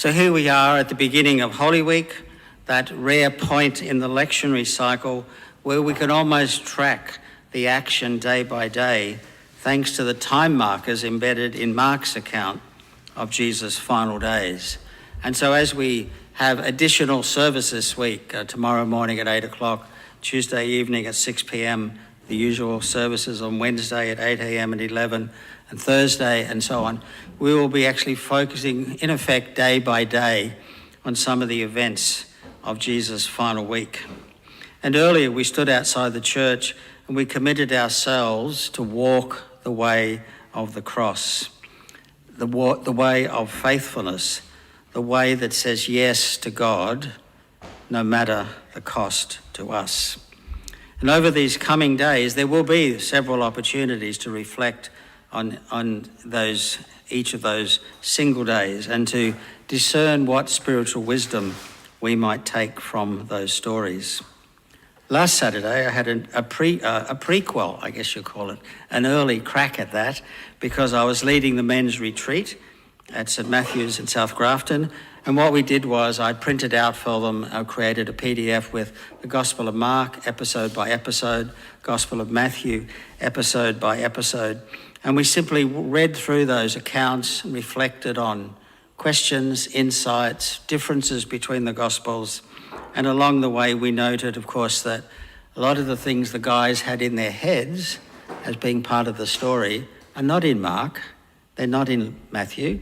So here we are at the beginning of Holy Week, that rare point in the lectionary cycle where we can almost track the action day by day thanks to the time markers embedded in Mark's account of Jesus' final days. And so as we have additional service this week, tomorrow morning at 8 o'clock, Tuesday evening at 6 p.m, the usual services on Wednesday at 8 a.m. and 11, and Thursday and so on, we will be actually focusing, in effect, day by day on some of the events of Jesus' final week. And earlier we stood outside the church and we committed ourselves to walk the way of the cross, the way of faithfulness, the way that says yes to God, no matter the cost to us. And over these coming days, there will be several opportunities to reflect on each of those single days and to discern what spiritual wisdom we might take from those stories. Last Saturday, I had a prequel, I guess you call it, an early crack at that, because I was leading the men's retreat at St Matthew's in South Grafton. And what we did was I printed out for them, I created a PDF with the Gospel of Mark, episode by episode, Gospel of Matthew, episode by episode. And we simply read through those accounts and reflected on questions, insights, differences between the Gospels. And along the way, we noted, of course, that a lot of the things the guys had in their heads as being part of the story are not in Mark, they're not in Matthew.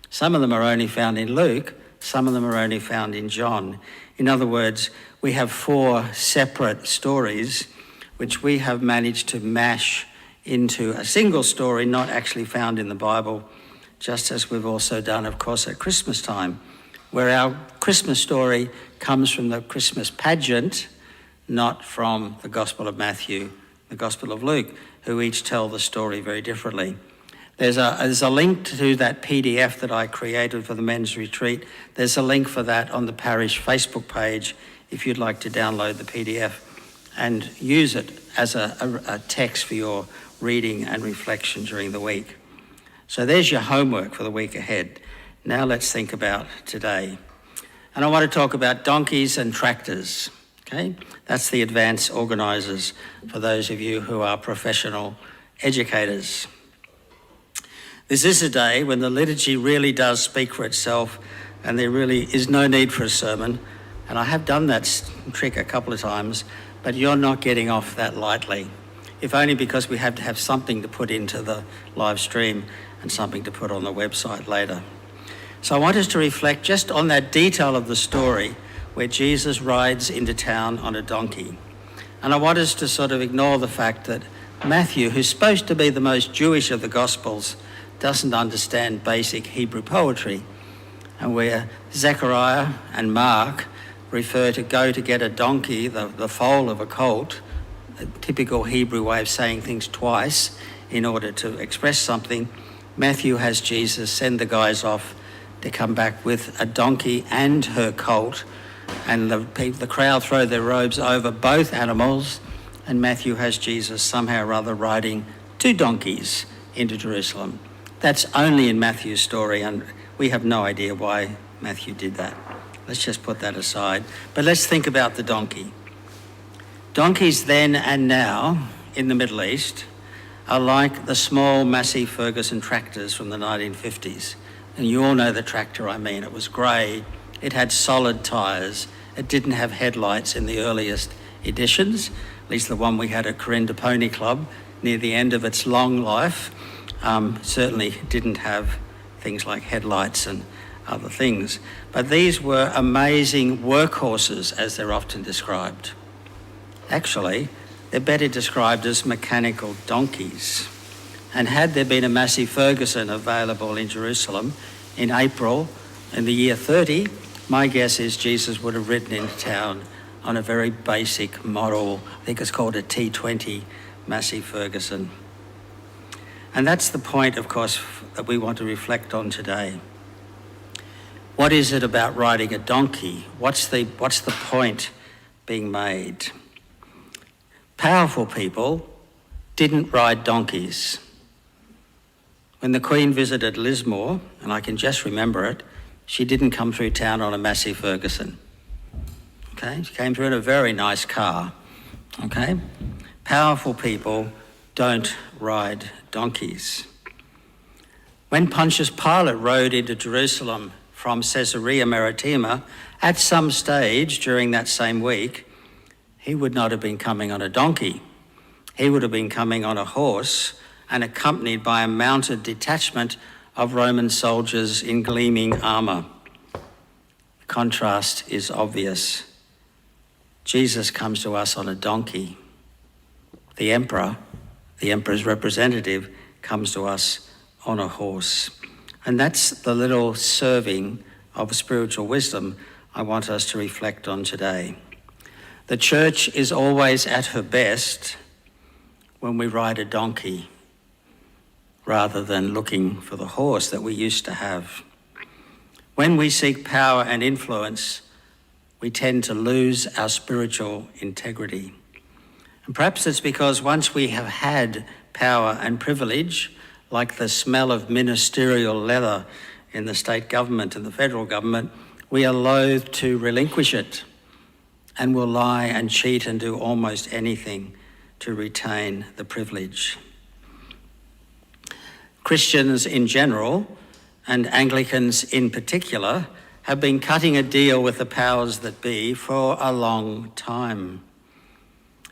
Some of them are only found in Luke, some of them are only found in John. In other words, we have 4 separate stories which we have managed to mash into a single story not actually found in the Bible, just as we've also done, of course, at Christmas time, where our Christmas story comes from the Christmas pageant, not from the Gospel of Matthew, the Gospel of Luke, who each tell the story very differently. There's a link to that PDF that I created for the men's retreat. There's a link for that on the parish Facebook page if you'd like to download the PDF and use it as a text for your reading and reflection during the week. So there's your homework for the week ahead. Now let's think about today. And I want to talk about donkeys and tractors, okay? That's the advanced organisers for those of you who are professional educators. This is a day when the liturgy really does speak for itself and there really is no need for a sermon. And I have done that trick a couple of times, but you're not getting off that lightly, if only because we have to have something to put into the live stream and something to put on the website later. So I want us to reflect just on that detail of the story where Jesus rides into town on a donkey. And I want us to sort of ignore the fact that Matthew, who's supposed to be the most Jewish of the Gospels, doesn't understand basic Hebrew poetry, and where Zechariah and Mark refer to go to get a donkey, the foal of a colt, a typical Hebrew way of saying things twice in order to express something. Matthew has Jesus send the guys off to come back with a donkey and her colt, and the crowd throw their robes over both animals, and Matthew has Jesus somehow or other riding 2 donkeys into Jerusalem. That's only in Matthew's story, and we have no idea why Matthew did that. Let's just put that aside. But let's think about the donkey. Donkeys then and now in the Middle East are like the small Massey Ferguson tractors from the 1950s. And you all know the tractor I mean. It was grey, it had solid tyres, it didn't have headlights in the earliest editions, at least the one we had at Corinda Pony Club near the end of its long life. Certainly didn't have things like headlights and other things. But these were amazing workhorses, as they're often described. Actually, they're better described as mechanical donkeys. And had there been a Massey Ferguson available in Jerusalem in April in the year 30, my guess is Jesus would have ridden into town on a very basic model, I think it's called a T20 Massey Ferguson. And that's the point, of course, that we want to reflect on today. What is it about riding a donkey? What's the point being made? Powerful people didn't ride donkeys. When the Queen visited Lismore, and I can just remember it, She didn't come through town on a Massey Ferguson. Okay, she came through in a very nice car. Okay, powerful people don't ride donkeys. When Pontius Pilate rode into Jerusalem from Caesarea Maritima, at some stage during that same week, he would not have been coming on a donkey. He would have been coming on a horse and accompanied by a mounted detachment of Roman soldiers in gleaming armour. The contrast is obvious. Jesus comes to us on a donkey. The emperor's representative, comes to us on a horse. And that's the little serving of spiritual wisdom I want us to reflect on today. The church is always at her best when we ride a donkey rather than looking for the horse that we used to have. When we seek power and influence, we tend to lose our spiritual integrity. And perhaps it's because once we have had power and privilege, like the smell of ministerial leather in the state government and the federal government, we are loath to relinquish it and will lie and cheat and do almost anything to retain the privilege. Christians in general, and Anglicans in particular, have been cutting a deal with the powers that be for a long time.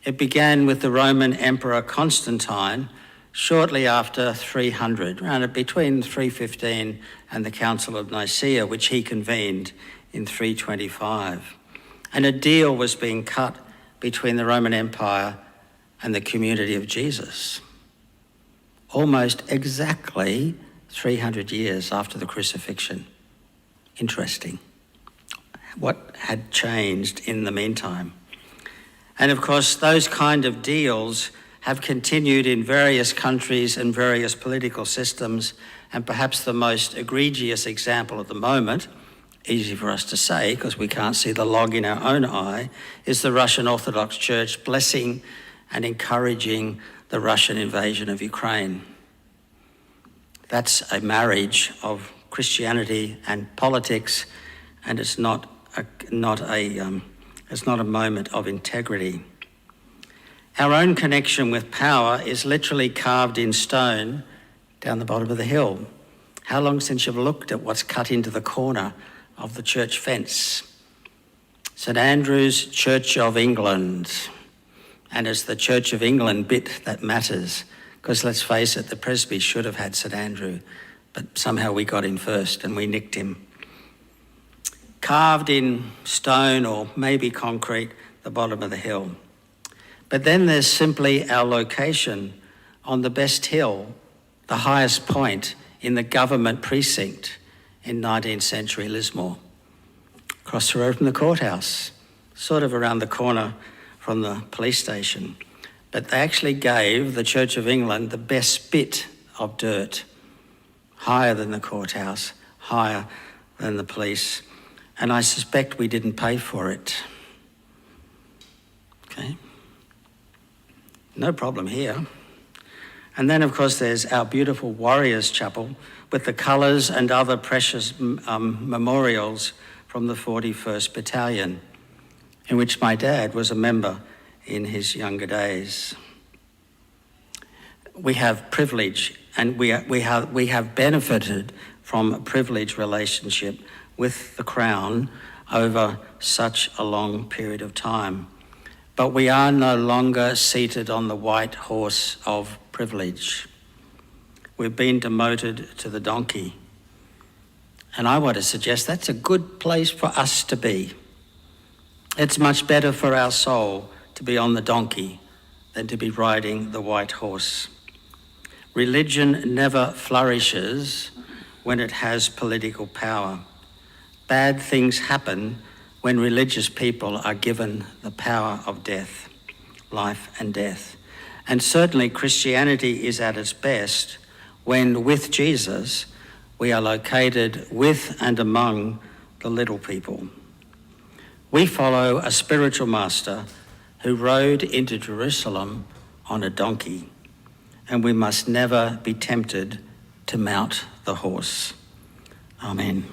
It began with the Roman Emperor Constantine shortly after 300, around between 315 and the Council of Nicaea, which he convened in 325. And a deal was being cut between the Roman Empire and the community of Jesus, almost exactly 300 years after the crucifixion. Interesting. What had changed in the meantime? And of course, those kind of deals have continued in various countries and various political systems, and perhaps the most egregious example at the moment, easy for us to say because we can't see the log in our own eye, is the Russian Orthodox Church blessing and encouraging the Russian invasion of Ukraine. That's a marriage of Christianity and politics, and it's not a moment of integrity. Our own connection with power is literally carved in stone down the bottom of the hill. How long since you've looked at what's cut into the corner of the church fence? St Andrew's Church of England. And it's the Church of England bit that matters, because let's face it, the Presby should have had St Andrew, but somehow we got in first and we nicked him. Carved in stone or maybe concrete, the bottom of the hill. But then there's simply our location on the best hill, the highest point in the government precinct in 19th century Lismore. Across the road from the courthouse, sort of around the corner from the police station. But they actually gave the Church of England the best bit of dirt, higher than the courthouse, higher than the police. And I suspect we didn't pay for it. Okay. No problem here. And then, of course, there's our beautiful Warriors Chapel with the colours and other precious memorials from the 41st Battalion, in which my dad was a member in his younger days. We have privilege, and we have benefited from a privileged relationship with the Crown over such a long period of time. But we are no longer seated on the white horse of privilege. We've been demoted to the donkey. And I want to suggest that's a good place for us to be. It's much better for our soul to be on the donkey than to be riding the white horse. Religion never flourishes when it has political power. Bad things happen when religious people are given the power of death, life and death. And certainly Christianity is at its best when, with Jesus, we are located with and among the little people. We follow a spiritual master who rode into Jerusalem on a donkey, and we must never be tempted to mount the horse. Amen.